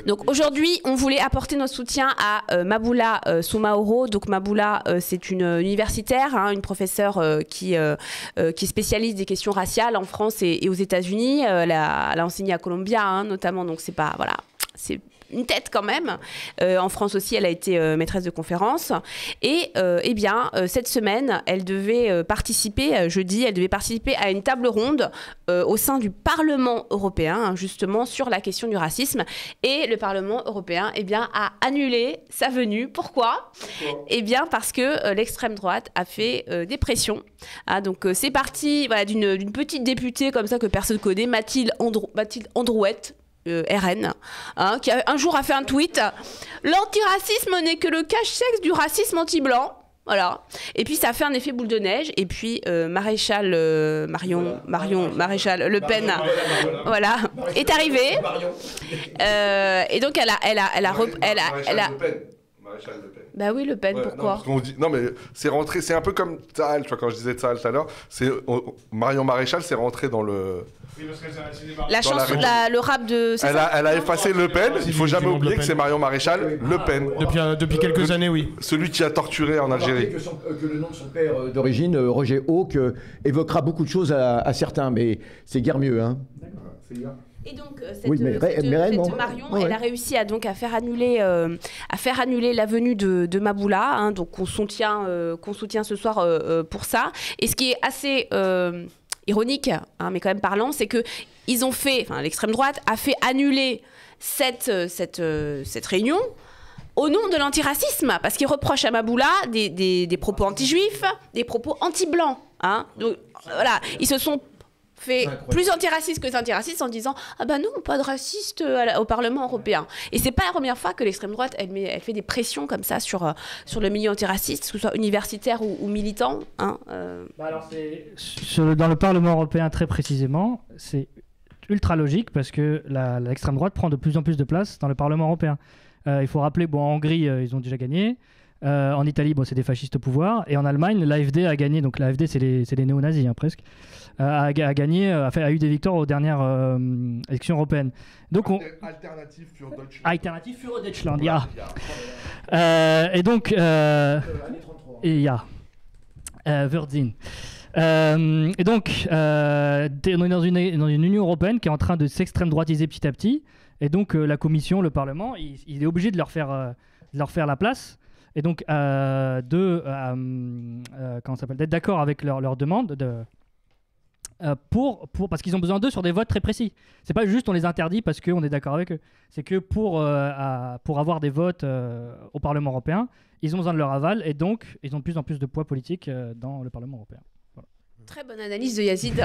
Donc aujourd'hui, on voulait apporter notre soutien à Maboula Soumaoro. Donc Maboula, c'est une universitaire, hein, une professeure qui spécialise des questions raciales en France et aux États-Unis. Elle a enseigné à Columbia, hein, notamment. Donc c'est pas, voilà, c'est une tête quand même. En France aussi, elle a été maîtresse de conférence. Et eh bien, cette semaine, elle devait participer, jeudi, elle devait participer à une table ronde au sein du Parlement européen, hein, justement, sur la question du racisme. Et le Parlement européen, eh bien, a annulé sa venue. Pourquoi ? Eh bien, parce que l'extrême droite a fait des pressions. Ah, donc, c'est parti, voilà, d'une petite députée comme ça que personne connaît, Mathilde Androuette, RN, hein, qui un jour a fait un tweet: l'antiracisme n'est que le cache-sexe du racisme anti-blanc. Voilà. Et puis ça a fait un effet boule de neige. Et puis Maréchal Maréchal Le Pen, voilà, est arrivée. Et donc elle a Bah oui, Le Pen, ouais, pourquoi ? Non, mais c'est rentré, c'est un peu comme Tsahal, tu vois, quand je disais Tsahal tout à l'heure, Marion Maréchal, c'est rentré dans le... Oui, parce que la chanson, le rap de... Elle a effacé Le Pen, il ne faut jamais oublier que c'est Marion Maréchal, Le Pen. Depuis quelques années, oui. Celui qui a torturé en Algérie. Que le nom de son père d'origine, Roger Hawke, évoquera beaucoup de choses à certains, mais c'est guère mieux, hein. D'accord, c'est bien. Et donc cette Marion, elle a réussi à faire annuler la venue de Maboula, hein, donc qu'on soutient ce soir pour ça. Et ce qui est assez ironique, hein, mais quand même parlant, c'est que l'extrême droite a fait annuler cette réunion au nom de l'antiracisme, parce qu'ils reprochent à Maboula des propos anti-juifs, des propos anti-blancs. Hein. Donc voilà, ils se sont fait plus antiracistes que des antiracistes en disant « Ah ben non, pas de racistes au Parlement européen ». Et c'est pas la première fois que l'extrême droite, elle fait des pressions comme ça sur le milieu antiraciste, que ce soit universitaire ou militant. Hein, alors dans le Parlement européen, très précisément, c'est ultra logique parce que l'extrême droite prend de plus en plus de place dans le Parlement européen. Il faut rappeler, en Hongrie, ils ont déjà gagné. En Italie, c'est des fascistes au pouvoir. Et en Allemagne, l'AfD a gagné. Donc l'AfD, c'est les néo-nazis, hein, presque. A gagné, a eu des victoires aux dernières élections européennes. Donc Alternative für Deutschland. Alternative für Deutschland, ja. Et donc, Wurzeln. Et donc, on est dans une Union européenne qui est en train de s'extrême droitiser petit à petit. Et donc, la Commission, le Parlement, il est obligé de leur faire la place. Et donc, d'être d'accord avec leur demande parce qu'ils ont besoin d'eux sur des votes très précis. C'est pas juste on les interdit parce qu'on est d'accord avec eux. C'est que pour avoir des votes au Parlement européen, ils ont besoin de leur aval et donc ils ont de plus en plus de poids politique dans le Parlement européen. Voilà. Très bonne analyse de Yazid.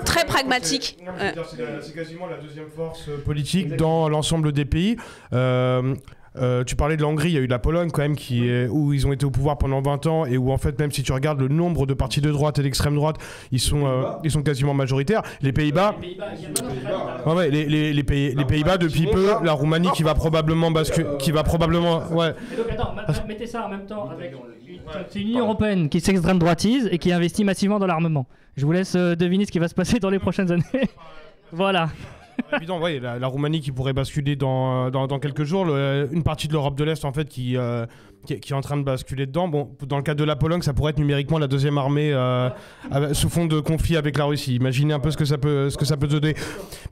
Très pragmatique. C'est quasiment la deuxième force politique dans l'ensemble des pays. Tu parlais de la Hongrie, il y a eu la Pologne quand même où ils ont été au pouvoir pendant 20 ans et où en fait même si tu regardes le nombre de partis de droite et d'extrême droite, ils sont quasiment majoritaires. Les Pays-Bas, les Pays-Bas depuis peu, la Roumanie qui va probablement basculer, ouais. Et donc attends, mettez ça en même temps avec c'est une Union européenne qui s'extrême droitise et qui investit massivement dans l'armement. Je vous laisse deviner ce qui va se passer dans les prochaines années. Voilà. Évidemment, oui, la Roumanie qui pourrait basculer dans quelques jours, une partie de l'Europe de l'Est en fait qui est en train de basculer dedans. Bon, dans le cas de la Pologne, ça pourrait être numériquement la deuxième armée sous fond de conflit avec la Russie. Imaginez un peu ce que ça peut donner.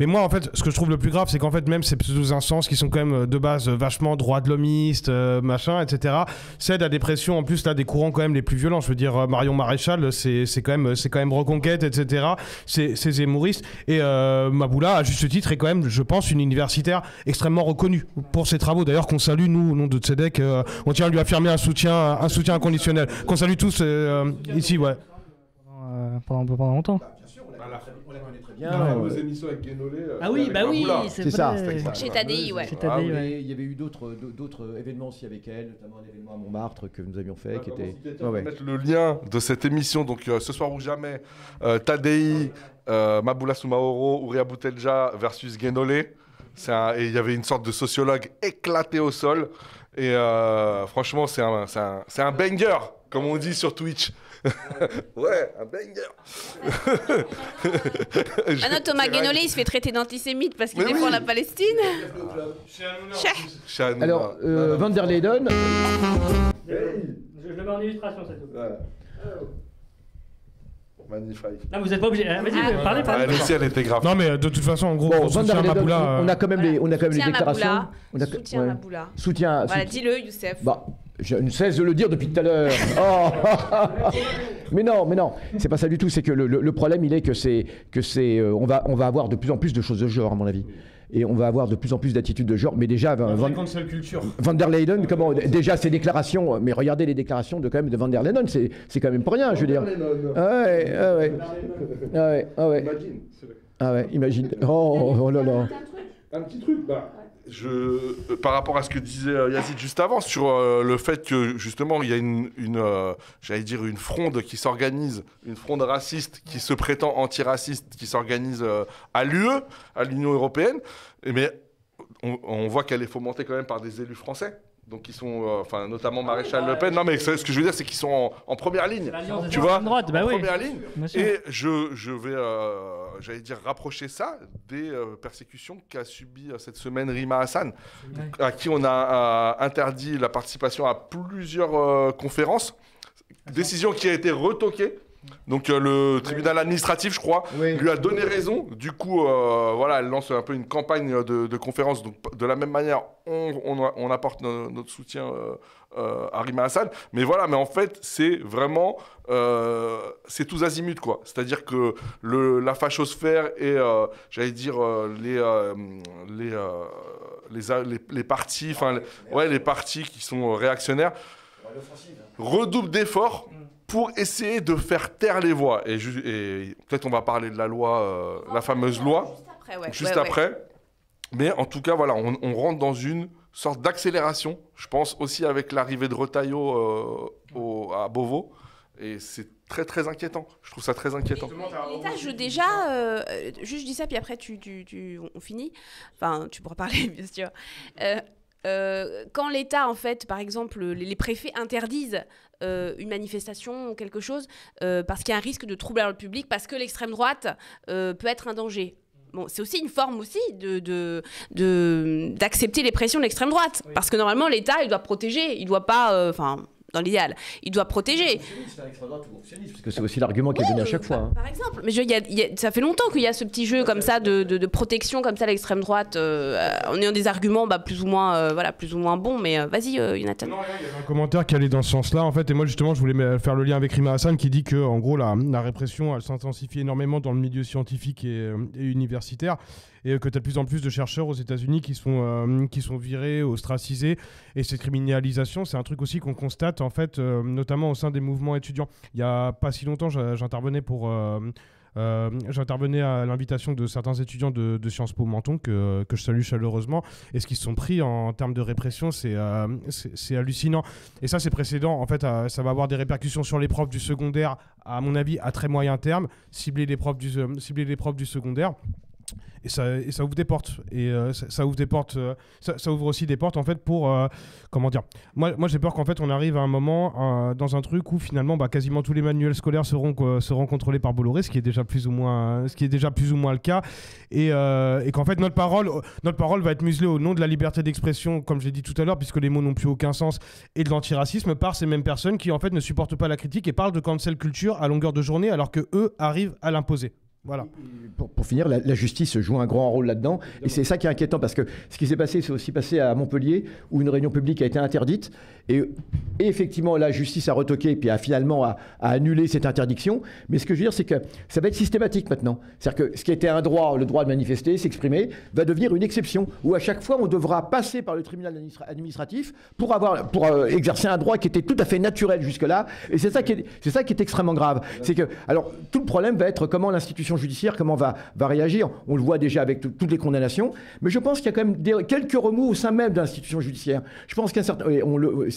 Mais moi, en fait, ce que je trouve le plus grave, c'est qu'en fait, même ces pseudo-instances qui sont quand même de base vachement droits de l'homiste, machin, etc., cèdent à des pressions, en plus, là, des courants quand même les plus violents. Je veux dire, Marion Maréchal, c'est quand même Reconquête, etc., c'est zémouriste. Et Maboula, à juste titre, est quand même, je pense, une universitaire extrêmement reconnue pour ses travaux. D'ailleurs, qu'on salue, nous, au nom de Tzedek, on tient à lui affirmer un soutien inconditionnel. Qu'on salue tous ici, ouais. Pendant longtemps. Bien sûr, on la connaît très Il y a bien. nos émissions avec Guénolé. Oui, c'est ça. Chez Tadi, ouais. Il y avait eu d'autres événements aussi avec elle, notamment un événement à Montmartre que nous avions fait qui était... Mettre le lien de cette émission, donc Ce soir ou jamais, Tadei, Maboula Soumaoro, Ouria Boutelja versus Guénolé. Et il y avait une sorte de sociologue éclaté au sol. Et franchement, c'est un banger, comme on dit sur Twitch. Ouais, un banger. Ah non, Thomas Guénolé, il se fait traiter d'antisémite parce qu'il défend la Palestine. Alors, Van der Leyden. Je le mets en illustration, c'est tout. Voilà. Magnifique. Non, vous n'êtes pas obligé. Vas-y, parlez. Elle aussi, elle était grave. Non, mais de toute façon, en gros, Bon, on Van der soutient Leyden, Maboula. on a quand même les Soutien déclarations. Maboula. Soutien ouais. Maboula. Soutien. Voilà, dis-le, Youssef. Bah, je ne cesse de le dire depuis tout à l'heure. Oh. Mais non, c'est pas ça du tout. C'est que le problème, il est que on va avoir de plus en plus de choses de genre, à mon avis. Et on va avoir de plus en plus d'attitudes de genre. Mais déjà, Van der Leyden, comment déjà ses déclarations. Mais regardez les déclarations de Van der Leyden, c'est quand même pas rien, je veux dire. Ah ouais, imagine. Oh là là. Un petit truc, par rapport à ce que disait Yazid juste avant, sur le fait que justement il y a j'allais dire une fronde qui s'organise, une fronde raciste qui se prétend antiraciste, qui s'organise à l'UE, à l'Union européenne, mais on voit qu'elle est fomentée quand même par des élus français. Donc ils sont, notamment Maréchal Le Pen. Non mais ce que je veux dire, c'est qu'ils sont en première ligne. Tu vois, droite, en première ligne. Et je vais, j'allais dire, rapprocher ça des persécutions qu'a subi cette semaine Rima Hassan, à qui on a interdit la participation à plusieurs conférences. Décision qui a été retoquée. Donc le tribunal administratif, je crois, lui a donné raison. Du coup, voilà, elle lance un peu une campagne de conférences. Donc de la même manière, on apporte notre soutien à Rima Hassan. Mais voilà, mais en fait, c'est vraiment, c'est tous azimuts, quoi. C'est-à-dire que la fachosphère et, j'allais dire, les partis, les partis qui sont réactionnaires redoublent d'efforts pour essayer de faire taire les voix. Et peut-être on va parler de la loi, la fameuse loi, juste après. Mais en tout cas, voilà, on rentre dans une sorte d'accélération, je pense, aussi avec l'arrivée de Retailleau à Beauvau. Et c'est très, très inquiétant. Je trouve ça très inquiétant. L'État joue déjà... juste je dis ça, puis après on finit. Enfin, tu pourras parler, bien sûr. Quand l'État, en fait, par exemple, les préfets interdisent une manifestation ou quelque chose parce qu'il y a un risque de trouble à l'ordre public, parce que l'extrême droite peut être un danger. Bon, c'est aussi une forme aussi d'accepter les pressions de l'extrême droite. Oui. Parce que normalement, l'État, il doit protéger. Il ne doit pas... dans l'idéal, il doit protéger. Parce que c'est aussi l'argument qui est donné à chaque fois. Par exemple, mais ça fait longtemps qu'il y a ce petit jeu comme ça de protection comme ça à l'extrême droite, en ayant des arguments plus ou moins bons. Mais vas-y, Jonathan. Non, il y avait un commentaire qui allait dans ce sens-là, en fait, et moi justement, je voulais faire le lien avec Rima Hassan qui dit que, en gros, la répression, elle s'intensifie énormément dans le milieu scientifique et universitaire. Et que tu as de plus en plus de chercheurs aux États-Unis qui sont virés, ostracisés. Et cette criminalisation, c'est un truc aussi qu'on constate, en fait, notamment au sein des mouvements étudiants. Il n'y a pas si longtemps, j'intervenais à l'invitation de certains étudiants de Sciences Po Menton, que je salue chaleureusement. Et ce qu'ils se sont pris en termes de répression, c'est hallucinant. Et ça, c'est précédent. En fait, ça va avoir des répercussions sur les profs du secondaire, à mon avis, à très moyen terme. Cibler les profs du secondaire. Et ça ouvre des portes. Et ça ouvre des portes. Ça ouvre aussi des portes, en fait, pour... comment dire ? Moi, j'ai peur qu'en fait, on arrive à un moment dans un truc où, finalement, quasiment tous les manuels scolaires seront contrôlés par Bolloré, ce qui est déjà plus ou moins le cas. Et qu'en fait, notre parole va être muselée au nom de la liberté d'expression, comme je l'ai dit tout à l'heure, puisque les mots n'ont plus aucun sens, et de l'antiracisme par ces mêmes personnes qui, en fait, ne supportent pas la critique et parlent de cancel culture à longueur de journée, alors qu'eux arrivent à l'imposer. Voilà. Pour finir, la justice joue un grand rôle là-dedans. Et c'est ça qui est inquiétant, parce que ce qui s'est passé, c'est aussi passé à Montpellier, où une réunion publique a été interdite. Et effectivement, la justice a retoqué, et puis a finalement annulé cette interdiction. Mais ce que je veux dire, c'est que ça va être systématique maintenant. C'est-à-dire que ce qui était un droit, le droit de manifester, s'exprimer, va devenir une exception, où à chaque fois, on devra passer par le tribunal administratif pour exercer un droit qui était tout à fait naturel jusque-là. Et c'est ça qui est extrêmement grave. C'est que, alors, tout le problème va être comment l'institution judiciaire, comment va réagir. On le voit déjà avec toutes les condamnations, mais je pense qu'il y a quand même quelques remous au sein même de l'institution judiciaire. Je pense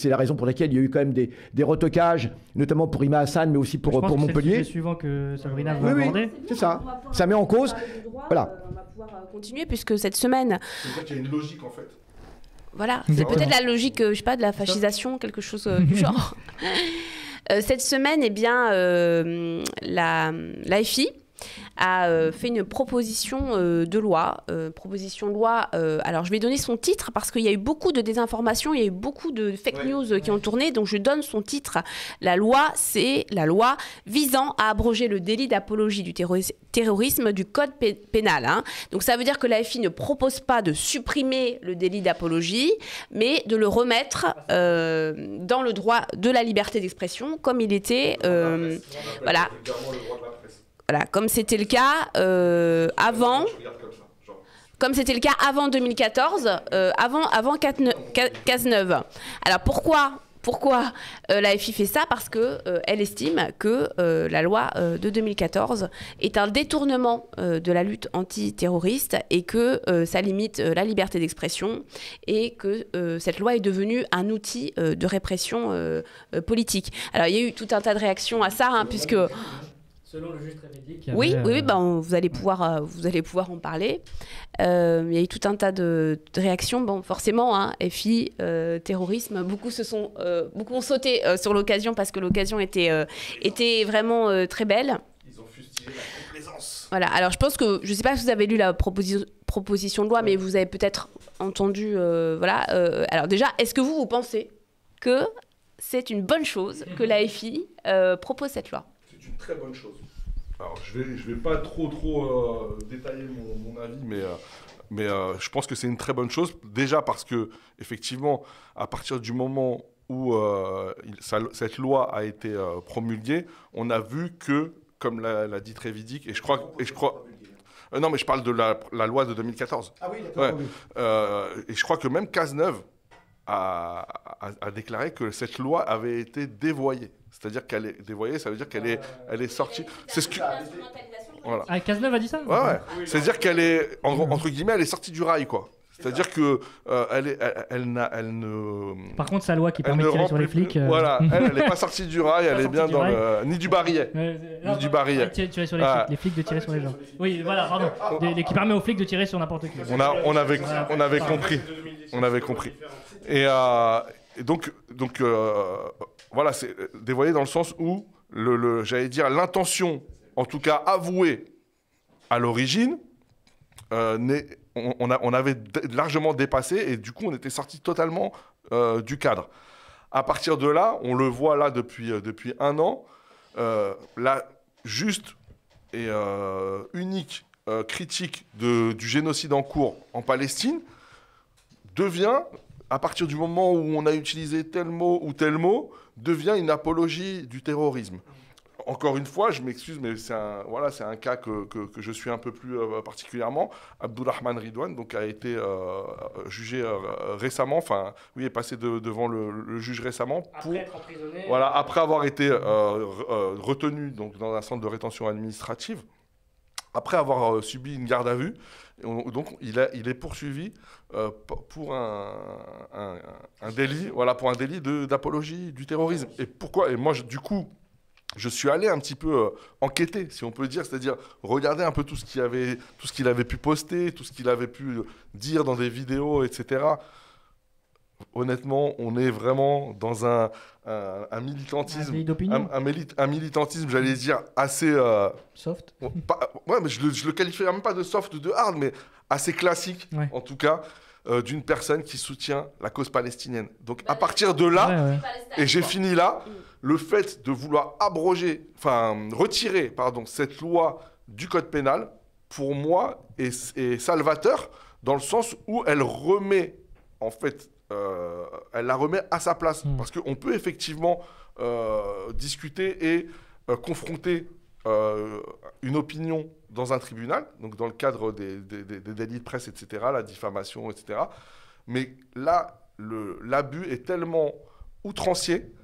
c'est la raison pour laquelle il y a eu quand même des retocages, notamment pour Rima Hassan, mais aussi pour Montpellier. C'est le sujet suivant que Sabrina va aborder. Oui, c'est ça. Ça met en cause. Voilà. On va pouvoir continuer, puisque cette semaine... C'est qu'il y a une logique, en fait. Voilà, c'est peut-être la logique, je sais pas, de la fascisation, quelque chose du genre. Cette semaine, eh bien, l'AFI a fait une proposition de loi. Alors, je vais donner son titre parce qu'il y a eu beaucoup de désinformation, il y a eu beaucoup de fake news qui ont tourné. Donc, je donne son titre. La loi, c'est la loi visant à abroger le délit d'apologie du terrorisme du code pénal. Hein. Donc, ça veut dire que l'AFI ne propose pas de supprimer le délit d'apologie, mais de le remettre dans le droit de la liberté d'expression, comme il était... voilà. Voilà, comme c'était le cas avant. Comme c'était le cas avant 2014, avant Cazeneuve. Alors pourquoi l'AFI fait ça? Parce qu'elle estime que la loi de 2014 est un détournement de la lutte antiterroriste et que ça limite la liberté d'expression et que cette loi est devenue un outil de répression politique. Alors il y a eu tout un tas de réactions à ça, hein, puisque... Selon le juge Trévédic. Oui, vous allez pouvoir en parler. Il y a eu tout un tas de réactions. Bon, forcément, hein, FI, terrorisme, beaucoup ont sauté sur l'occasion parce que l'occasion était vraiment très belle. Ils ont fustigé la complaisance. Voilà. Alors, je pense que, je ne sais pas si vous avez lu la proposition de loi, mais vous avez peut-être entendu. Alors déjà, est-ce que vous pensez que c'est une bonne chose que l'AFI propose cette loi? C'est une très bonne chose. Alors, je vais pas trop détailler mon avis, mais je pense que c'est une très bonne chose. Déjà parce que, effectivement, à partir du moment où cette loi a été promulguée, on a vu que, comme l'a dit Trévidic, et je crois non, mais je parle de la loi de 2014. Ah oui, d'accord. Ouais. Et je crois que même Cazeneuve a déclaré que cette loi avait été dévoyée. C'est-à-dire qu'elle est dévoyée, ça veut dire qu'elle est sortie. C'est ce que... Voilà. Ah, Cazeneuve a dit ça? Ouais. C'est-à-dire qu'elle est, entre guillemets, elle est sortie du rail, quoi. C'est-à-dire que elle ne... Par contre, sa loi qui permet de tirer sur les flics... Voilà, elle n'est pas sortie du rail, elle est bien dans le... Ni du barillet. Ni du barillet. Tirer sur les flics de tirer sur les gens. Oui, voilà, pardon. Qui permet aux flics de tirer sur n'importe qui. On avait compris. On avait compris. Et donc voilà, c'est dévoyé dans le sens où, j'allais dire, l'intention, en tout cas avouée à l'origine, on avait largement dépassé et du coup, on était sorti totalement du cadre. À partir de là, on le voit là depuis 1 an, la juste et unique critique du génocide en cours en Palestine devient, à partir du moment où on a utilisé tel mot ou tel mot, devient une apologie du terrorisme. Encore une fois, je m'excuse, mais c'est un cas que je suis un peu plus particulièrement. Abdulrahman Ridwan donc, a été jugé récemment, est passé devant le juge récemment après avoir été retenu donc, dans un centre de rétention administrative, après avoir subi une garde à vue. Donc, il est poursuivi pour un délit, pour un délit d'apologie du terrorisme. Et pourquoi? Et moi, du coup, je suis allé un petit peu enquêter, si on peut dire, c'est-à-dire regarder un peu tout ce qu'il avait pu poster, tout ce qu'il avait pu dire dans des vidéos, etc. Honnêtement, on est vraiment dans un militantisme, un militantisme, j'allais dire, assez... soft. Mais je le qualifierais même pas de soft ou de hard, mais assez classique, en tout cas, d'une personne qui soutient la cause palestinienne. Donc, à partir de là, et j'ai fini là, le fait de vouloir retirer cette loi du code pénal, pour moi, est salvateur, dans le sens où elle remet, en fait, elle la remet à sa place. Parce qu'on peut effectivement discuter et confronter une opinion dans un tribunal, donc dans le cadre des délits de presse, etc., la diffamation, etc. Mais là, l'abus est tellement outrancier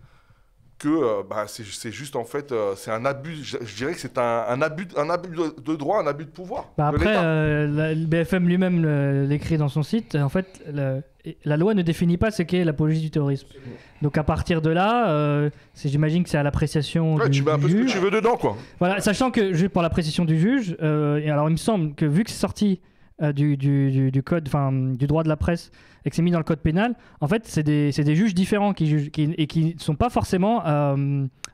que c'est juste, en fait, c'est un abus, je dirais que c'est un abus de droit, un abus de pouvoir. Après, le BFM lui-même l'écrit dans son site, en fait, la loi ne définit pas ce qu'est l'apologie du terrorisme. Donc à partir de là, j'imagine que c'est à l'appréciation du tu mets un peu juge. ce que tu veux dedans, quoi. Voilà, sachant que, juste pour l'appréciation du juge, alors il me semble que vu que c'est sorti du code, enfin du droit de la presse, et que c'est mis dans le code pénal, en fait, c'est des juges différents qui jugent et qui ne sont pas forcément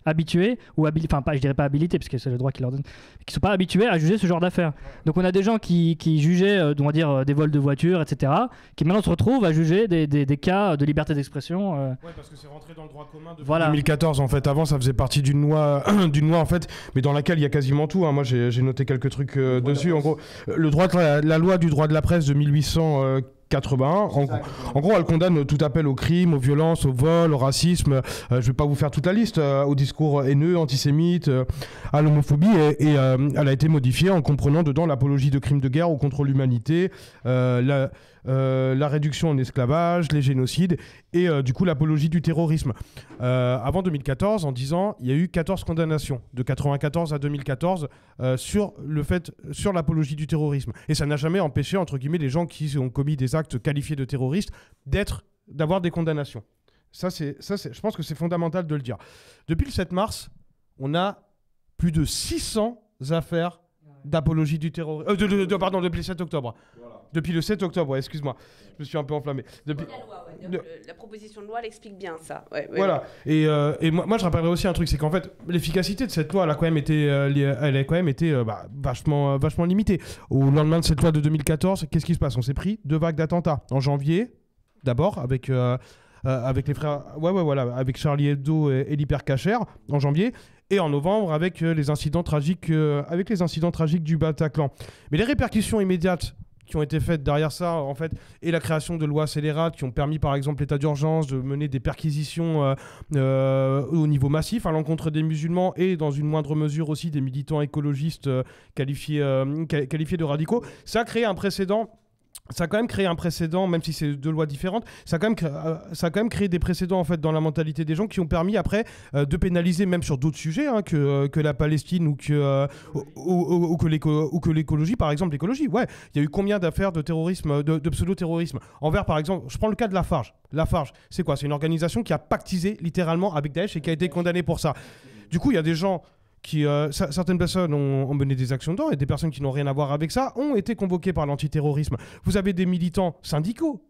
habitués, ou enfin, je dirais pas habilités, parce que c'est le droit qui leur donne, qui ne sont pas habitués à juger ce genre d'affaires. Donc on a des gens qui jugeaient, on va dire, des vols de voitures, etc., qui maintenant se retrouvent à juger des cas de liberté d'expression. Ouais, parce que c'est rentré dans le droit commun depuis 2014, en fait. Avant, ça faisait partie d'une loi, en fait, mais dans laquelle il y a quasiment tout. Hein. Moi, j'ai noté quelques trucs dessus. En gros, la loi du droit de la presse de 1881, en gros, elle condamne tout appel au crime, aux violences, au vol, au racisme. Je ne vais pas vous faire toute la liste, au discours haineux, antisémite, à l'homophobie. Et elle a été modifiée en comprenant dedans l'apologie de crimes de guerre ou contre l'humanité, la réduction en esclavage, les génocides et du coup l'apologie du terrorisme. Avant 2014, en 10 ans, il y a eu 14 condamnations de 94 à 2014 sur l'apologie du terrorisme. Et ça n'a jamais empêché, entre guillemets, les gens qui ont commis des actes qualifiés de terroristes d'avoir des condamnations. Je pense que c'est fondamental de le dire. Depuis le 7 mars, on a plus de 600 affaires d'apologie du terrorisme. Pardon, depuis le 7 octobre. Voilà. Depuis le 7 octobre, excuse-moi. Je me suis un peu enflammé. La proposition de loi, elle explique bien ça. Voilà. Et moi, je rappellerai aussi un truc, c'est qu'en fait, l'efficacité de cette loi, elle a quand même été, vachement limitée. Au lendemain de cette loi de 2014, qu'est-ce qui se passe ? On s'est pris 2 vagues d'attentats. En janvier, d'abord, avec les frères... avec Charlie Hebdo et l'Hypercacher, en janvier. Et en novembre, avec les incidents tragiques du Bataclan. Mais les répercussions immédiates qui ont été faites derrière ça, en fait, et la création de lois scélérates qui ont permis, par exemple, l'état d'urgence de mener des perquisitions au niveau massif à l'encontre des musulmans et, dans une moindre mesure aussi, des militants écologistes qualifiés de radicaux, ça a créé un précédent. Ça a quand même créé un précédent, même si c'est 2 lois différentes, ça a quand même créé des précédents en fait, dans la mentalité des gens qui ont permis après de pénaliser même sur d'autres sujets que la Palestine ou que l'écologie, par exemple l'écologie. Ouais, il y a eu combien d'affaires de terrorisme, de pseudo-terrorisme envers, par exemple, je prends le cas de Lafarge. Lafarge, c'est quoi ? C'est une organisation qui a pactisé littéralement avec Daesh et qui a été condamnée pour ça. Du coup, il y a des gens... certaines personnes ont mené des actions dedans et des personnes qui n'ont rien à voir avec ça ont été convoquées par l'antiterrorisme. Vous avez des militants syndicaux.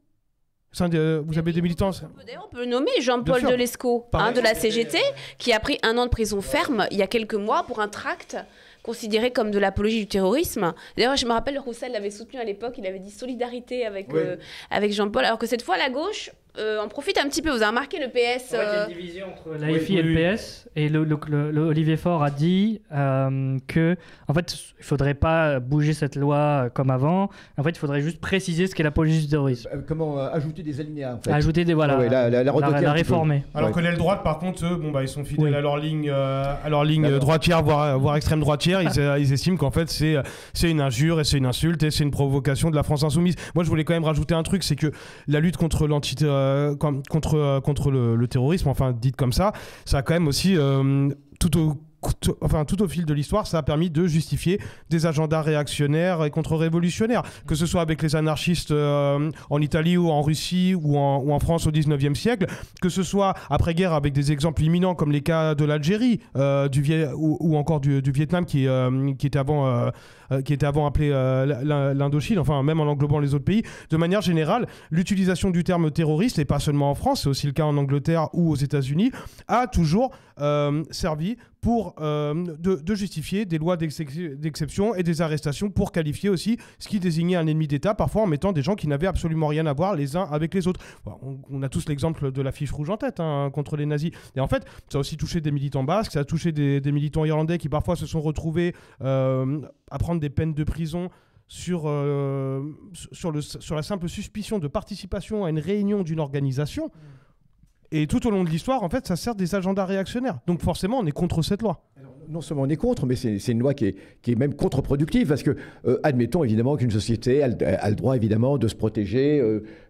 On peut nommer Jean-Paul Delesco de la CGT qui a pris 1 an de prison ferme il y a quelques mois pour un tract considéré comme de l'apologie du terrorisme. D'ailleurs, je me rappelle, Roussel l'avait soutenu à l'époque, il avait dit solidarité avec Jean-Paul, alors que cette fois, la gauche en profite un petit peu. Vous avez remarqué le PS... Il y a une division entre l'AFI et le PS, et le Olivier Faure a dit que, en fait, il ne faudrait pas bouger cette loi comme avant. En fait, il faudrait juste préciser ce qu'est l'apologie du terrorisme. Comment ajouter des alinéas, en fait. Ajouter des... Voilà, la réformer. Alors que l'aile droite, par contre, eux, ils sont fidèles à leur ligne droitière, voire extrême droitière. Ils estiment qu'en fait, c'est une injure et c'est une insulte et c'est une provocation de la France insoumise. Moi, je voulais quand même rajouter un truc, c'est que la lutte contre le terrorisme, enfin dite comme ça a quand même aussi tout au fil de l'histoire, ça a permis de justifier des agendas réactionnaires et contre-révolutionnaires, que ce soit avec les anarchistes en Italie ou en Russie ou en France au 19e siècle, que ce soit après-guerre avec des exemples imminents comme les cas de l'Algérie ou encore du Vietnam qui était avant appelé l'Indochine, enfin même en englobant les autres pays. De manière générale, l'utilisation du terme terroriste, et pas seulement en France, c'est aussi le cas en Angleterre ou aux États-Unis, a toujours servi pour de justifier des lois d'exception et des arrestations pour qualifier aussi ce qui désignait un ennemi d'État, parfois en mettant des gens qui n'avaient absolument rien à voir les uns avec les autres. On a tous l'exemple de la fiche rouge en tête contre les nazis. Et en fait, ça a aussi touché des militants basques, ça a touché des militants irlandais qui parfois se sont retrouvés à prendre des peines de prison sur la simple suspicion de participation à une réunion d'une organisation. Et tout au long de l'histoire, en fait, ça sert des agendas réactionnaires. Donc forcément, on est contre cette loi. Non seulement on est contre, mais c'est une loi qui est même contre-productive, parce que, admettons évidemment qu'une société a le droit évidemment de se protéger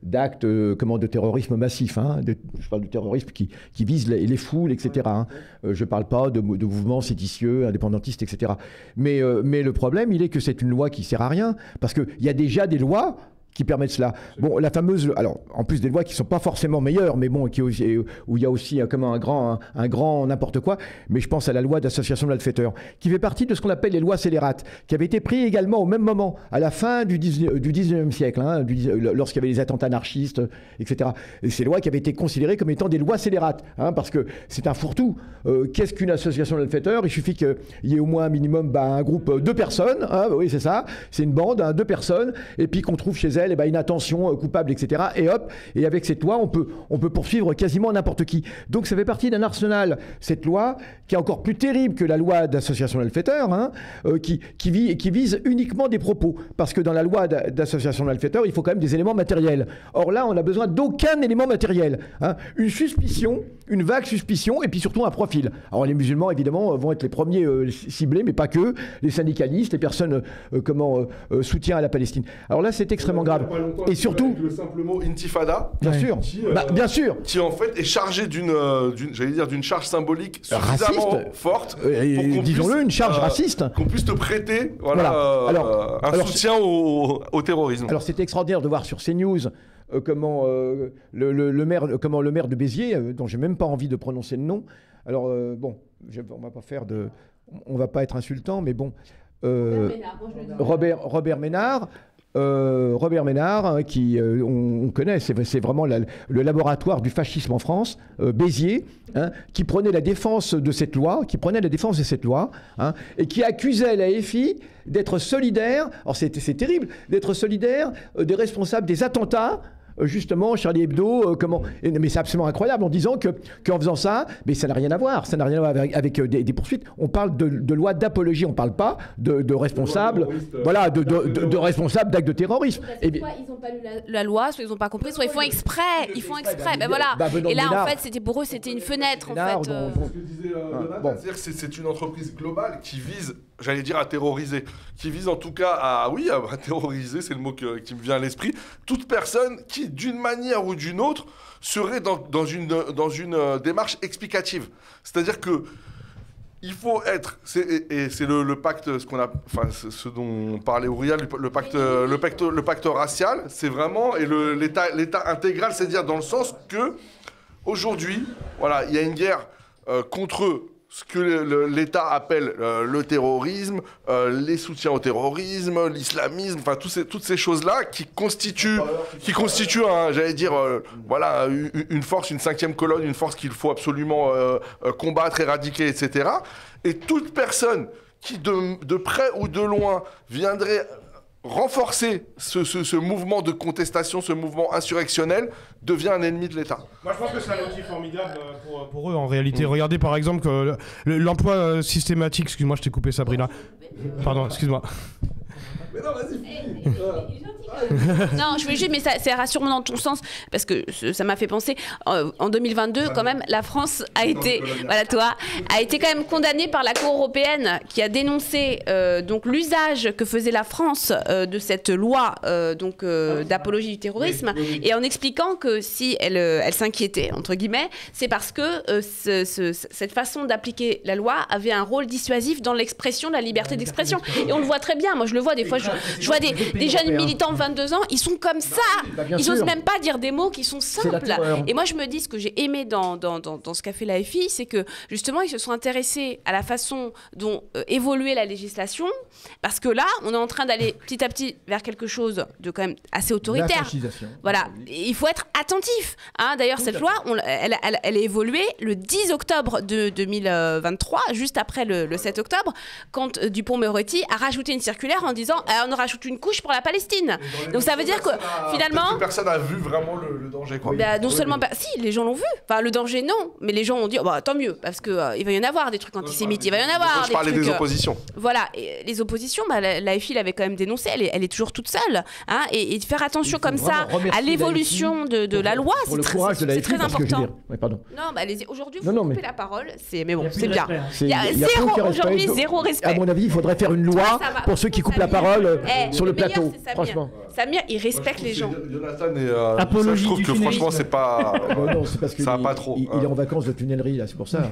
d'actes de terrorisme massif. Je parle du terrorisme qui vise les foules, etc. Je ne parle pas de mouvements séditieux, indépendantistes, etc. Mais le problème, il est que c'est une loi qui ne sert à rien, parce qu'il y a déjà des lois qui permettent cela. Bon, la fameuse, alors en plus des lois qui sont pas forcément meilleures, mais bon, où il y a aussi comme un grand n'importe quoi, mais je pense à la loi d'association de malfaiteurs, qui fait partie de ce qu'on appelle les lois scélérates, qui avait été pris également au même moment, à la fin du 19e siècle, hein, lorsqu'il y avait les attentats anarchistes, etc. Et ces lois qui avaient été considérées comme étant des lois scélérates, hein, parce que c'est un fourre-tout. Qu'est-ce qu'une association de malfaiteurs? Il suffit qu'il y ait au moins un minimum un groupe, 2 personnes, hein, oui c'est ça, c'est une bande, hein, 2 personnes, et puis qu'on trouve chez elle une intention coupable, etc. Et hop, et avec cette loi, on peut poursuivre quasiment n'importe qui. Donc ça fait partie d'un arsenal, cette loi, qui est encore plus terrible que la loi d'association de malfaiteurs, hein, qui vise uniquement des propos. Parce que dans la loi d'association de malfaiteurs, il faut quand même des éléments matériels. Or là, on n'a besoin d'aucun élément matériel. Hein. Une suspicion, une vague suspicion, et puis surtout un profil. Alors les musulmans, évidemment, vont être les premiers ciblés, mais pas que. Les syndicalistes, les personnes soutien à la Palestine. Alors là, c'est extrêmement grave. Et surtout le simple mot intifada, bien sûr, bien sûr, qui en fait est chargé d'une charge symbolique suffisamment forte, disons-le, une charge raciste, qu'on puisse te prêter, un soutien au terrorisme. Alors c'est extraordinaire de voir sur CNews comment le maire de Béziers, dont j'ai même pas envie de prononcer le nom. Alors on va pas être insultant, mais bon, Robert Ménard. Robert Ménard, hein, qui on connaît, c'est vraiment le laboratoire du fascisme en France, Béziers, hein, qui prenait la défense de cette loi, hein, et qui accusait la FI d'être solidaire, alors c'est terrible, d'être solidaire des responsables des attentats, justement, Charlie Hebdo, mais c'est absolument incroyable en disant qu'en faisant ça, mais ça n'a rien à voir, avec des poursuites. On parle de loi d'apologie, on ne parle pas de responsables, de responsables d'actes de terrorisme. Soit ils n'ont pas lu la loi, soit ils n'ont pas compris, soit ils font exprès. Ben voilà. Et là, en fait, pour eux, c'était une fenêtre. En fait. Ce que disait c'est-à-dire que c'est une entreprise globale qui vise, j'allais dire, à terroriser, qui vise en tout cas à terroriser, c'est le mot qui me vient à l'esprit, toute personne qui, d'une manière ou d'une autre, serait dans une démarche explicative. C'est-à-dire que il faut être, c'est le pacte, ce dont parlait Ouria, le pacte racial, c'est vraiment, et l'état intégral, c'est-à-dire dans le sens que aujourd'hui, voilà, il y a une guerre contre ce que l'État appelle le terrorisme, les soutiens au terrorisme, l'islamisme, enfin toutes ces choses-là qui constituent, j'allais dire, une force, une 5e colonne, une force qu'il faut absolument combattre, éradiquer, etc. Et toute personne qui, de près ou de loin, viendrait renforcer ce mouvement de contestation, ce mouvement insurrectionnel, devient un ennemi de l'État. Moi, je pense que c'est un outil formidable pour eux, en réalité. Regardez, par exemple, que l'emploi systématique... Excuse-moi, je t'ai coupé, Sabrina. Pardon, excuse-moi. Mais non, vas-y. Non, je voulais juste, mais c'est rassurant dans ton sens, parce que ça m'a fait penser, en 2022, quand même, la France a été quand même condamnée par la Cour européenne, qui a dénoncé donc l'usage que faisait la France de cette loi d'apologie du terrorisme, et en expliquant que si elle s'inquiétait, entre guillemets, c'est parce que cette façon d'appliquer la loi avait un rôle dissuasif dans l'expression de la liberté d'expression. Et on le voit très bien, moi je le vois des fois, je vois des jeunes militants de 22 ans, ils sont comme ça, ils n'osent même pas dire des mots qui sont simples. Et moi je me dis, ce que j'ai aimé dans ce qu'a fait la FI, c'est que justement ils se sont intéressés à la façon dont évoluait la législation, parce que là on est en train d'aller petit à petit vers quelque chose de quand même assez autoritaire. Voilà, et il faut être attentif, hein. D'ailleurs cette loi elle a évolué le 10 octobre de 2023, juste après le 7 octobre, quand Dupond-Moretti a rajouté une circulaire en disant on rajoute une couche pour la Palestine. Donc ça veut dire que finalement personne n'a vu vraiment le danger, quoi. Non seulement si, les gens l'ont vu, enfin le danger non, mais les gens ont dit tant mieux, parce que il va y en avoir des trucs antisémites, il va y en avoir. Moi, je parlais des oppositions. Voilà, et les oppositions, la FI l'avait quand même dénoncé, elle est toujours toute seule, hein, et de faire attention comme ça à l'évolution de la loi, c'est très important. Non, aujourd'hui vous coupez la parole, mais bon, c'est bien. Il y a aujourd'hui zéro respect. À mon avis, il faudrait faire une loi pour ceux qui coupent la parole sur le plateau. Franchement. Samir, il respecte les gens. Jonathan et je trouve que franchement, c'est pas. Non, c'est parce que ça va pas trop. Il est en vacances de tunnellerie là, c'est pour ça.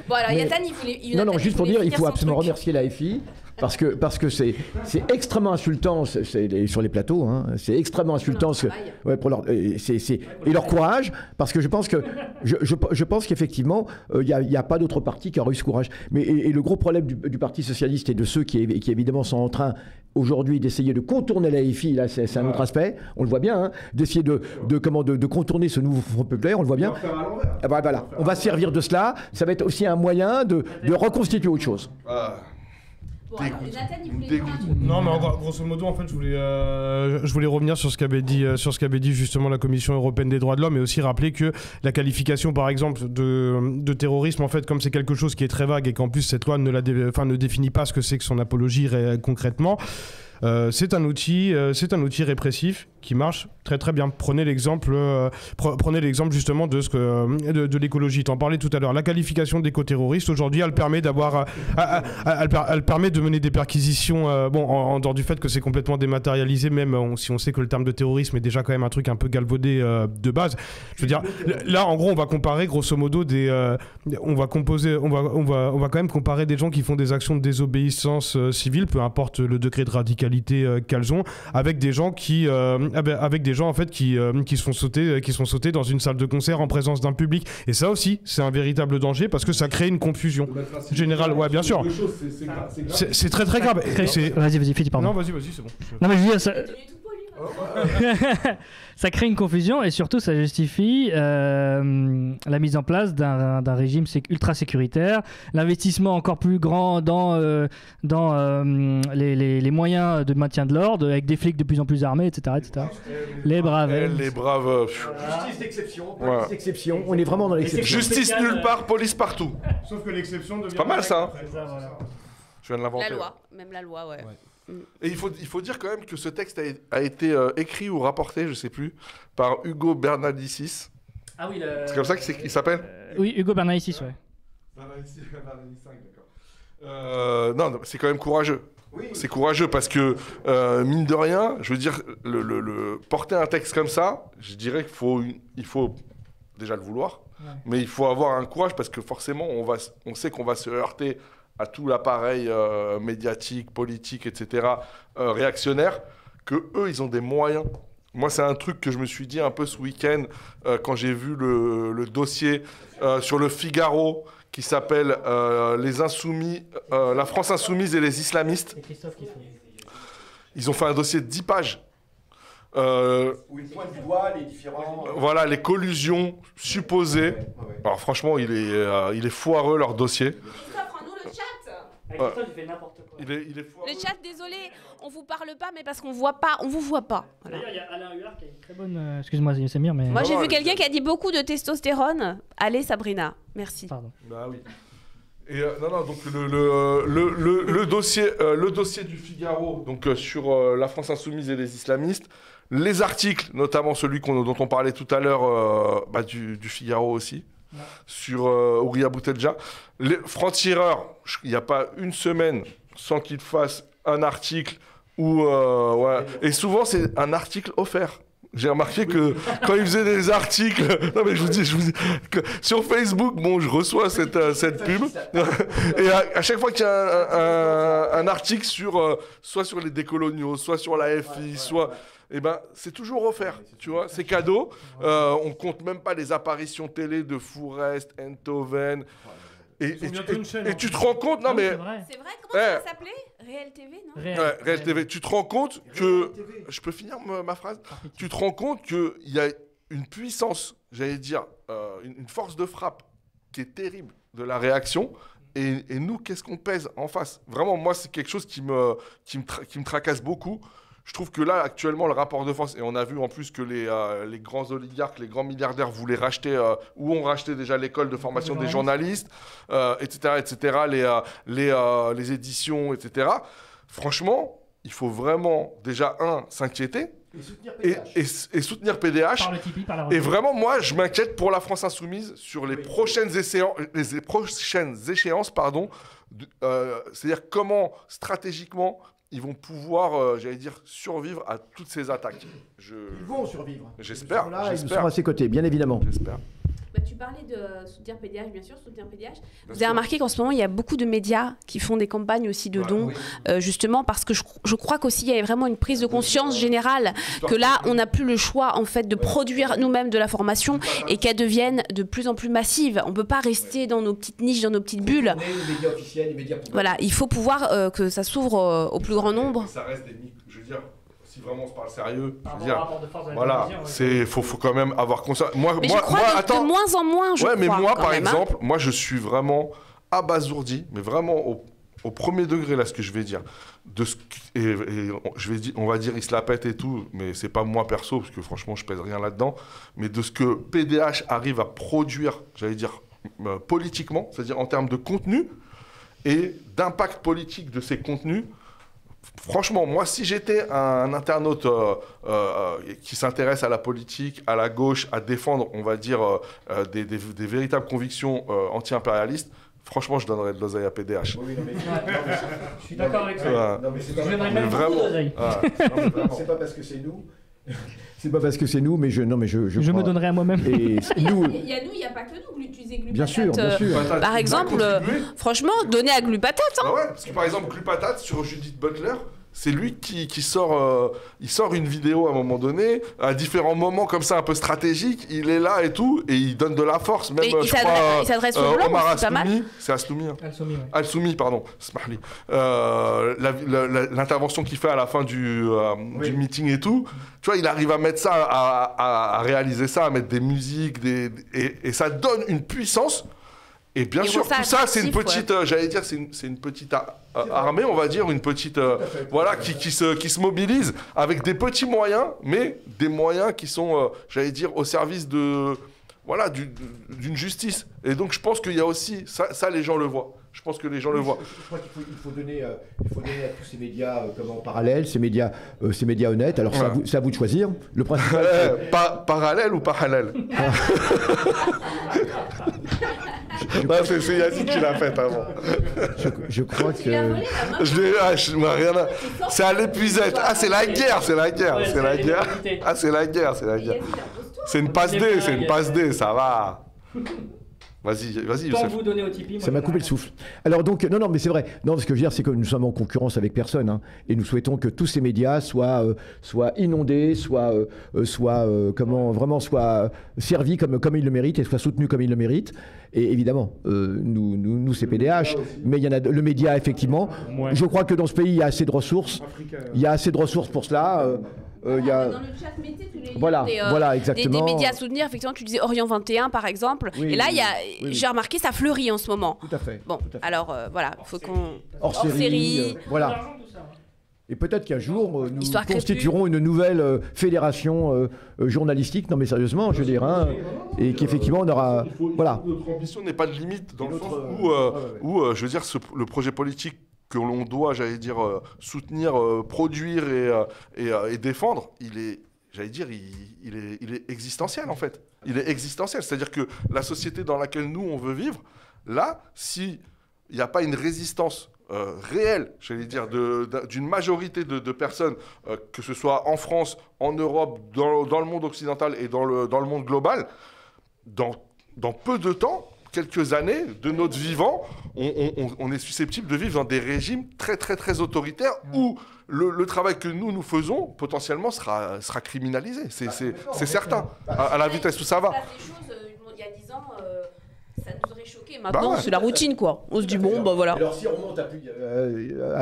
Bon, alors Yatan, il voulait. Non, juste pour dire, il faut absolument remercier la FI. parce que c'est extrêmement insultant sur les plateaux, hein, c'est extrêmement insultant pour leur, et leur courage, parce que je pense qu'effectivement il n'y a pas d'autre parti qui a eu ce courage. Mais et le gros problème du Parti socialiste et de ceux qui évidemment sont en train aujourd'hui d'essayer de contourner la FI, là c'est un autre aspect, on le voit bien, hein, d'essayer de contourner ce nouveau Front populaire, on le voit bien. Voilà, on va servir de cela, ça va être aussi un moyen de reconstituer autre chose. Bon, alors, Nathan, il voulait dire un truc. Non, mais grosso modo, en fait, je voulais revenir sur ce qu'avait dit justement la Commission européenne des droits de l'homme, et aussi rappeler que la qualification, par exemple, de terrorisme, en fait, comme c'est quelque chose qui est très vague et qu'en plus cette loi ne définit pas ce que c'est que son apologie concrètement. C'est un outil répressif qui marche très très bien. Prenez l'exemple justement de l'écologie. T'en parlais tout à l'heure. La qualification d'éco-terroriste aujourd'hui, elle permet elle permet de mener des perquisitions. En dehors du fait que c'est complètement dématérialisé, même si on sait que le terme de terrorisme est déjà quand même un truc un peu galvaudé de base. Je veux dire, là en gros, on va comparer grosso modo on va quand même comparer des gens qui font des actions de désobéissance civile, peu importe le degré de radicalité qu'elles ont, avec des gens qui sont sautés dans une salle de concert en présence d'un public. Et ça aussi, c'est un véritable danger parce que ça crée une confusion générale. Ouais, bien sûr. C'est très très grave. Vas-y, Philippe, pardon. Non, vas-y, c'est bon. Non, mais je veux dire, ça crée une confusion et surtout ça justifie la mise en place d'un régime ultra sécuritaire, l'investissement encore plus grand dans les moyens de maintien de l'ordre avec des flics de plus en plus armés, etc. Les braves. Justice d'exception, on est vraiment dans l'exception. Justice nulle part, police partout. Sauf que l'exception devient... C'est pas mal ça, hein. Je viens de l'inventer. La loi, ouais. Et il faut dire quand même que ce texte a été écrit ou rapporté, je sais plus, par Hugo Bernalicis. Ah oui, c'est comme ça qu'il s'appelle Oui, Hugo Bernalicis, ouais. Bernalicis, d'accord. Non, c'est quand même courageux. Oui. C'est courageux parce que, mine de rien, je veux dire, porter un texte comme ça, je dirais qu'il faut déjà le vouloir, mais il faut avoir un courage parce que forcément, on sait qu'on va se heurter à tout l'appareil médiatique, politique, etc., réactionnaire, que eux, ils ont des moyens. Moi, c'est un truc que je me suis dit un peu ce week-end quand j'ai vu le dossier sur le Figaro qui s'appelle Les Insoumis, la France Insoumise et les islamistes. Ils ont fait un dossier de 10 pages. Où ils pointent du doigt les différents... Voilà, les collusions supposées. Alors franchement, il est foireux leur dossier. Il est foireux. Le chat, désolé, on vous parle pas, mais parce qu'on vous voit pas. Voilà. D'ailleurs, il y a Alain Huard qui a une très bonne... Excuse-moi, Samir, mais... Moi, j'ai vu quelqu'un qui a dit beaucoup de testostérone. Allez, Sabrina, merci. Pardon. Bah oui. Et donc le dossier du Figaro, donc sur la France Insoumise et les islamistes, les articles, notamment celui dont on parlait tout à l'heure, du Figaro aussi. Ouais. Sur Ouria Boutelja. Les francs-tireurs, il n'y a pas une semaine sans qu'ils fassent un article où... Et souvent, c'est un article offert. J'ai remarqué que quand ils faisaient des articles... Non, mais je vous dis sur Facebook, je reçois cette pub. Et à chaque fois qu'il y a un article soit sur les décoloniaux, soit sur la FI, soit... c'est toujours offert, tu vois, c'est cadeau. On compte même pas les apparitions télé de Fourest, Enthoven. Et tu te rends compte, non mais... C'est vrai, comment ça s'appelait ? Réel TV, non ? Réel TV. Tu te rends compte que... Je peux finir ma phrase ? Tu te rends compte qu'il y a une puissance, j'allais dire, une force de frappe qui est terrible de la réaction. Et nous, qu'est-ce qu'on pèse en face ? Vraiment, moi, c'est quelque chose qui me tracasse beaucoup. Je trouve que là, actuellement, le rapport de force, et on a vu en plus que les grands oligarques, les grands milliardaires voulaient racheter, ou ont racheté déjà l'école de formation des journalistes, etc., les éditions, etc. Franchement, il faut vraiment, déjà, s'inquiéter. Et soutenir PDH. Par le Tipeee, par la et vraiment, moi, je m'inquiète pour la France Insoumise sur les prochaines échéances, c'est-à-dire comment, stratégiquement, ils vont pouvoir, survivre à toutes ces attaques. Ils vont survivre. J'espère. Ils sont à ses côtés, bien évidemment. J'espère. Tu parlais de soutenir PDH, bien sûr, soutenir PDH. Vous avez remarqué qu'en ce moment, il y a beaucoup de médias qui font des campagnes aussi de dons, justement parce que je crois qu'aussi il y a vraiment une prise de conscience générale que là, on n'a plus le choix en fait de produire nous-mêmes de la formation et qu'elle devienne de plus en plus massive. On ne peut pas rester dans nos petites niches, dans nos petites bulles. Les médias officiels, les médias... Voilà, il faut pouvoir que ça s'ouvre au plus grand nombre. Ça reste je veux dire, si vraiment on se parle sérieux, je veux dire, voilà, faut quand même avoir conscience. Mais je crois de moins en moins, je crois. Ouais, mais moi, par exemple, moi, je suis vraiment abasourdi, mais vraiment au premier degré, là, ce que je vais dire. On va dire, il se la pète et tout, mais c'est pas moi perso, parce que franchement, je pèse rien là-dedans, mais de ce que PDH arrive à produire, j'allais dire, politiquement, c'est-à-dire en termes de contenu et d'impact politique de ces contenus. Franchement, moi, si j'étais un internaute qui s'intéresse à la politique, à la gauche, à défendre, on va dire, des véritables convictions anti-impérialistes, franchement, je donnerais de l'oseille à PDH. Oui, je suis d'accord avec ça. Non, mais c'est pas vraiment. C'est pas parce que c'est nous. C'est pas parce que c'est nous, mais je me donnerais à moi-même. Il y a nous, il n'y a pas que nous. Utiliser Glupatate. Bien sûr. Par exemple, franchement, donner à Glupatate. Hein. Ah ouais, parce que par exemple, Glupatate sur Judith Butler, c'est lui qui sort, il sort une vidéo à un moment donné, à différents moments comme ça un peu stratégiques, il est là et tout, et il donne de la force. Même, il s'adresse aux blancs, c'est pas mal. C'est Asloumi. Al-Soumi, ouais. Al-Soumi, pardon. L'intervention qu'il fait à la fin du meeting et tout, tu vois, il arrive à mettre ça, à réaliser ça, à mettre des musiques, et ça donne une puissance. Et bien sûr, tout ça, c'est une petite, j'allais dire, c'est une petite armée, on va dire, une petite, voilà, qui se mobilise avec des petits moyens, mais des moyens qui sont, j'allais dire, au service de, voilà, d'une justice. Et donc, je pense qu'il y a aussi, ça, les gens le voient. Je pense que les gens le voient. Je crois qu'il faut donner à tous ces médias comme en parallèle, ces médias honnêtes. Alors, c'est à vous de choisir. Le principal. Parallèle ou parallèle? C'est Yazid qui l'a fait avant. Je crois que. C'est à l'épuisette. Ah, c'est la guerre. C'est la guerre. Ah, c'est la guerre. C'est une passe D, ça va. Vas-y. Quand vous donnez au Tipeee, ça m'a coupé le souffle. Alors donc, non, mais c'est vrai. Non, ce que je veux dire, c'est que nous sommes en concurrence avec personne, hein, et nous souhaitons que tous ces médias soient inondés, soient servis comme ils le méritent et soient soutenus comme ils le méritent. Et évidemment, nous c'est PDH, mais il y en a le média effectivement. Ouais. Je crois que dans ce pays, il y a assez de ressources. Il y a assez de ressources pour cela. Dans le chat, mettez tous les liens voilà, exactement. Des médias à soutenir. Effectivement, tu disais Orient 21 par exemple. Oui, et là, j'ai remarqué, ça fleurit en ce moment. Tout à fait. Bon, alors voilà, il faut qu'on. Hors série. Voilà. Et peut-être qu'un jour, nous constituerons une nouvelle fédération journalistique. Non, mais sérieusement, je veux dire, hein, et qu'effectivement, on aura. Voilà. Notre ambition n'est pas de limite dans le sens où, je veux dire, le projet politique que l'on doit, j'allais dire, soutenir, produire et défendre, il est existentiel en fait. Il est existentiel, c'est-à-dire que la société dans laquelle nous on veut vivre, là, s'il n'y a pas une résistance réelle, j'allais dire, d'une majorité de personnes, que ce soit en France, en Europe, dans le monde occidental et dans le monde global, dans peu de temps, quelques années de notre vivant, on est susceptible de vivre dans des régimes très très très autoritaires où le travail que nous faisons potentiellement sera criminalisé. C'est certain, à la vitesse où ça va. Des choses, il y a 10 ans, ça nous aurait choqué. Maintenant, c'est la routine, quoi. On se dit, bon, bah voilà. Alors, si on remonte à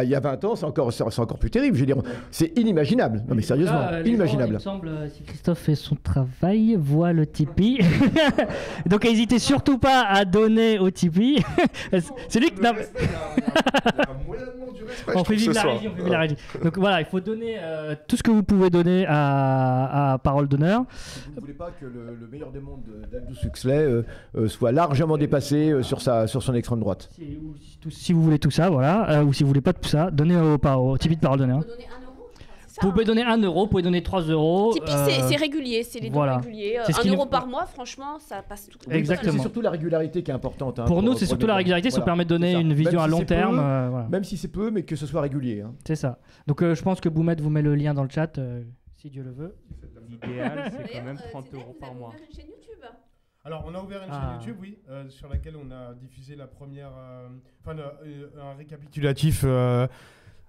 il y a 20 ans, c'est encore plus terrible. Je veux dire, c'est inimaginable. Non, mais sérieusement, inimaginable. Il me semble, si Christophe fait son travail, voit le Tipeee. Donc, n'hésitez surtout pas à donner au Tipeee. C'est lui qui. On fait vivre la régie. Donc voilà, il faut donner tout ce que vous pouvez donner à Parole d'honneur. Vous ne voulez pas que le meilleur des mondes d'Aldous Huxley soit largement dépassé sur son extrême droite. Si vous voulez tout ça, voilà, ou si vous voulez pas tout ça, donnez au Tipeee de Parole d'honneur. Vous pouvez donner 1 euro, vous pouvez donner 3 euros. Tipeee, c'est régulier, c'est les dons réguliers. 1 euro par mois, franchement, ça passe tout. Exactement. C'est surtout la régularité qui est importante. Hein, pour nous, c'est surtout la régularité, ça permet de donner une vision à long terme. Voilà. Même si c'est peu, mais que ce soit régulier. Hein. C'est ça. Donc je pense que Boumet vous met le lien dans le chat, si Dieu le veut. L'idéal, c'est quand même 30 euros par mois. Alors, on a ouvert une chaîne YouTube, oui, sur laquelle on a diffusé la première, un récapitulatif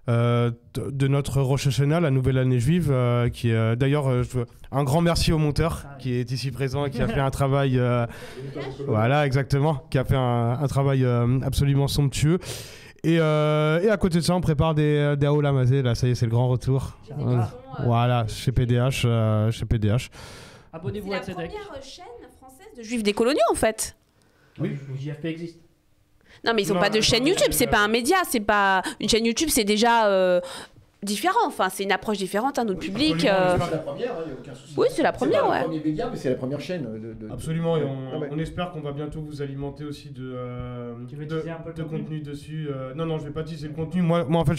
de notre Rosh Hashanah, la nouvelle année juive, qui est d'ailleurs un grand merci au monteur qui est ici présent et qui a fait un travail, voilà, exactement, qui a fait un travail absolument somptueux. Et à côté de ça, on prépare des Aolam Hazeh, là, ça y est, c'est le grand retour. Voilà, chez PDH. Abonnez-vous à C'est la Tzedek. première chaîne française de juifs décoloniaux, en fait. Oui, JFP existe. Non, mais ils n'ont Non, pas de chaîne YouTube, c'est pas un média, c'est pas... Une chaîne YouTube, c'est déjà différent, enfin, c'est une approche différente à notre public. C'est la première, il n'y a aucun souci. Oui, c'est la première, pas ouais. le premier média, mais c'est la première chaîne. Absolument, et ouais. on espère qu'on va bientôt vous alimenter aussi Tu veux de teaser un peu le contenu contenu dessus. Non, je vais pas teaser le contenu. Moi en fait,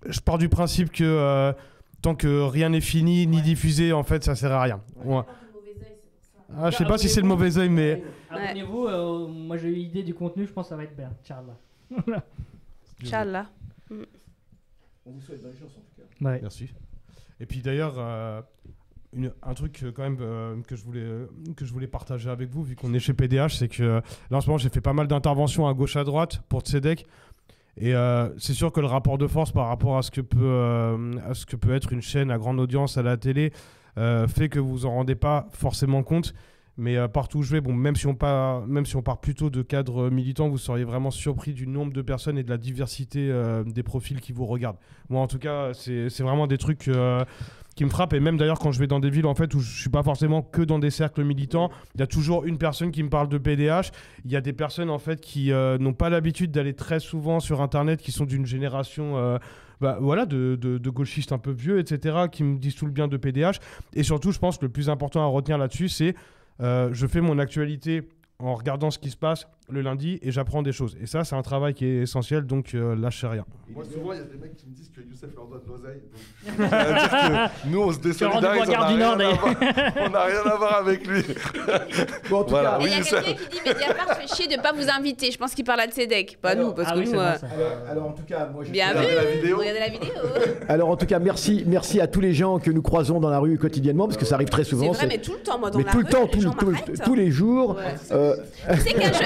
je pars du principe que tant que rien n'est fini ni diffusé, en fait, ça sert à rien. Ouais. Ah, je sais pas si c'est le mauvais œil, mais... Abonnez-vous, moi j'ai eu l'idée du contenu, je pense que ça va être bien. Inch'Allah. Inch'Allah. On vous souhaite bonne chance en tout cas. Ouais. Merci. Et puis d'ailleurs, un truc quand même que je voulais partager avec vous, vu qu'on est chez PDH, c'est que là en ce moment j'ai fait pas mal d'interventions à gauche à droite pour Tzedek. Et c'est sûr que le rapport de force par rapport à ce que peut être une chaîne à grande audience à la télé fait que vous vous en rendez pas forcément compte. Mais partout où je vais, bon, même si on part plutôt de cadres militants, vous seriez vraiment surpris du nombre de personnes et de la diversité des profils qui vous regardent. Moi, en tout cas, c'est vraiment des trucs qui me frappent. Et même d'ailleurs, quand je vais dans des villes en fait, où je ne suis pas forcément que dans des cercles militants, il y a toujours une personne qui me parle de PDH. Il y a des personnes en fait, qui n'ont pas l'habitude d'aller très souvent sur Internet, qui sont d'une génération... voilà, de gauchistes un peu vieux, etc., qui me disent tout le bien de PDH. Et surtout, je pense que le plus important à retenir là-dessus, c'est je fais mon actualité en regardant ce qui se passe le lundi et j'apprends des choses. Et ça, c'est un travail qui est essentiel, donc lâchez rien. Moi, souvent, il y a des mecs qui me disent que Youssef leur donne de l'oseille. Donc, ça veut dire que nous, on se désolidarise, on n'a rien à voir avec lui. Bon, en tout Voilà. cas, Et il y a Oui, quelqu'un qui dit Mediapart fait chier de ne pas vous inviter. Je pense qu'il parle à Tzedek, pas nous, parce que nous... alors en tout cas, moi je Bien vu, Regardez la vidéo. regardez la vidéo. Alors en tout cas, merci à tous les gens que nous croisons dans la rue quotidiennement, parce que ça arrive très C'est souvent. vrai, mais tout le temps, moi, dans mais la tout rue, le temps, les gens m'arrêtent. tous les jours. Ouais. Tu sais qu'un jour,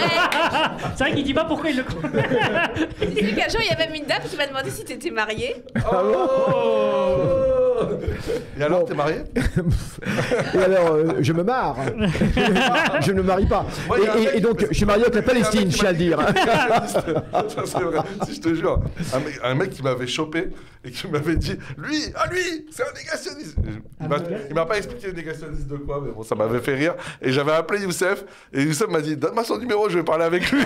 C'est vrai qu'il dit pas pourquoi il le croit. il y a même une dame qui m'a demandé si t'étais marié. Et alors, t'es marié? Et alors, je me marre. Je ne me marie pas. Moi, il y a un mec- Et donc, je suis marié avec la Palestine, je tiens à le dire. Ça, c'est vrai, si je te jure. Un mec qui m'avait chopé et qui m'avait dit lui, c'est un négationniste. Il m'a pas expliqué négationniste de quoi, mais bon, ça m'avait fait rire. Et j'avais appelé Youssef, et Youssef m'a dit donne-moi son numéro, je vais parler avec lui.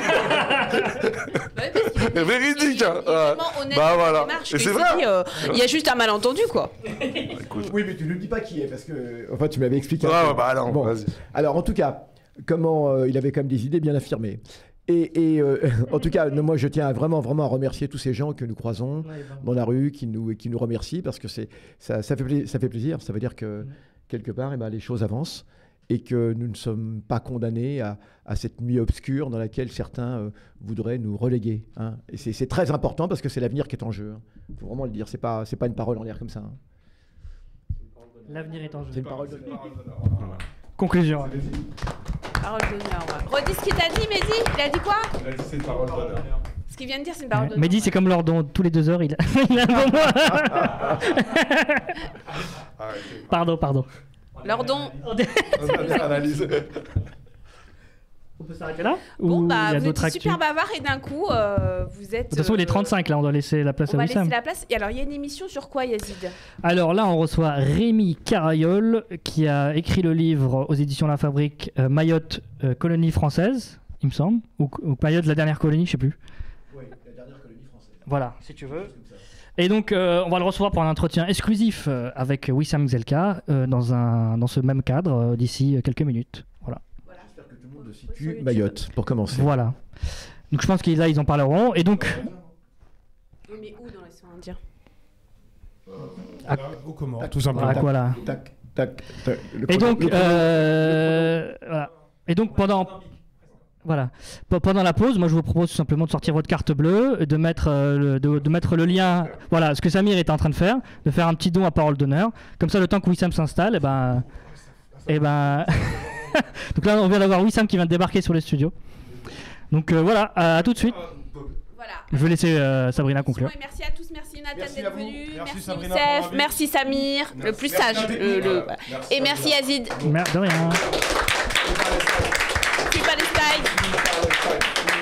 Véridique, hein. Il est vraiment honnête Bah dans voilà. sa démarche, Et c'est il vrai. s'est dit, il y a juste un malentendu, quoi. Oui, mais tu ne dis pas qui est, parce que. Enfin, tu m'avais expliqué. Ouais, bah non, Bon. vas-y. Alors, en tout cas, comment il avait quand même des idées bien affirmées. Et en tout cas, moi, je tiens vraiment à remercier tous ces gens que nous croisons dans la rue, qui nous remercient, parce que ça fait plaisir. Ça veut dire que, quelque part, les choses avancent et que nous ne sommes pas condamnés à cette nuit obscure dans laquelle certains voudraient nous reléguer. Hein. Et c'est très important parce que c'est l'avenir qui est en jeu. Il faut vraiment le dire. C'est pas une parole en l'air comme ça. Hein. L'avenir est en jeu. C'est une parole de... Conclusion. Parole d'honneur, ouais. Redis ce qu'il t'a dit, Mehdi. Il a dit quoi? Il a dit c'est une parole d'honneur. Ce qu'il vient de dire, c'est une parole d'honneur. Mehdi, c'est comme Lordon, tous les 2 heures, il a un bon mois. Pardon. Lordon. On a bien analysé. On peut s'arrêter là? Bon, Ou il y bah, a vous d'autres êtes super actus? bavard et d'un coup, vous êtes... De toute façon, il est 35 là, on doit laisser la place On à va Wissam. laisser la place. Et alors, il y a une émission sur quoi, Yazid? Alors là, on reçoit Rémi Carayol qui a écrit le livre aux éditions La Fabrique, Mayotte, colonie française, il me semble, ou Mayotte, la dernière colonie, je sais plus. Oui, la dernière colonie française. Voilà, si tu veux. Et donc, on va le recevoir pour un entretien exclusif avec Wissam Zelka dans ce même cadre d'ici quelques minutes. Voilà. J'espère que tout le monde situe Mayotte, pour commencer. Voilà. Donc je pense que là, ils en parleront. Et donc... Oui, mais où dans l'océan Indien? Au Comores, tout simplement. Voilà, voilà. Tac. Et donc, voilà. Et donc pendant la pause, moi je vous propose tout simplement de sortir votre carte bleue, de mettre le lien, voilà, ce que Samir était en train de faire, de faire un petit don à parole d'honneur. Comme ça, le temps que Wissam s'installe, et ben Donc là, on vient d'avoir Wissam qui vient de débarquer sur les studios. Donc voilà, à tout de suite. Voilà. Je vais laisser Sabrina conclure. Merci à tous, merci Jonathan Merci d'être à vous. venu, Merci merci Sabrina Youssef, pour l'invite. merci Samir, le plus sage. Et merci Yazid. De rien. Free Palestine.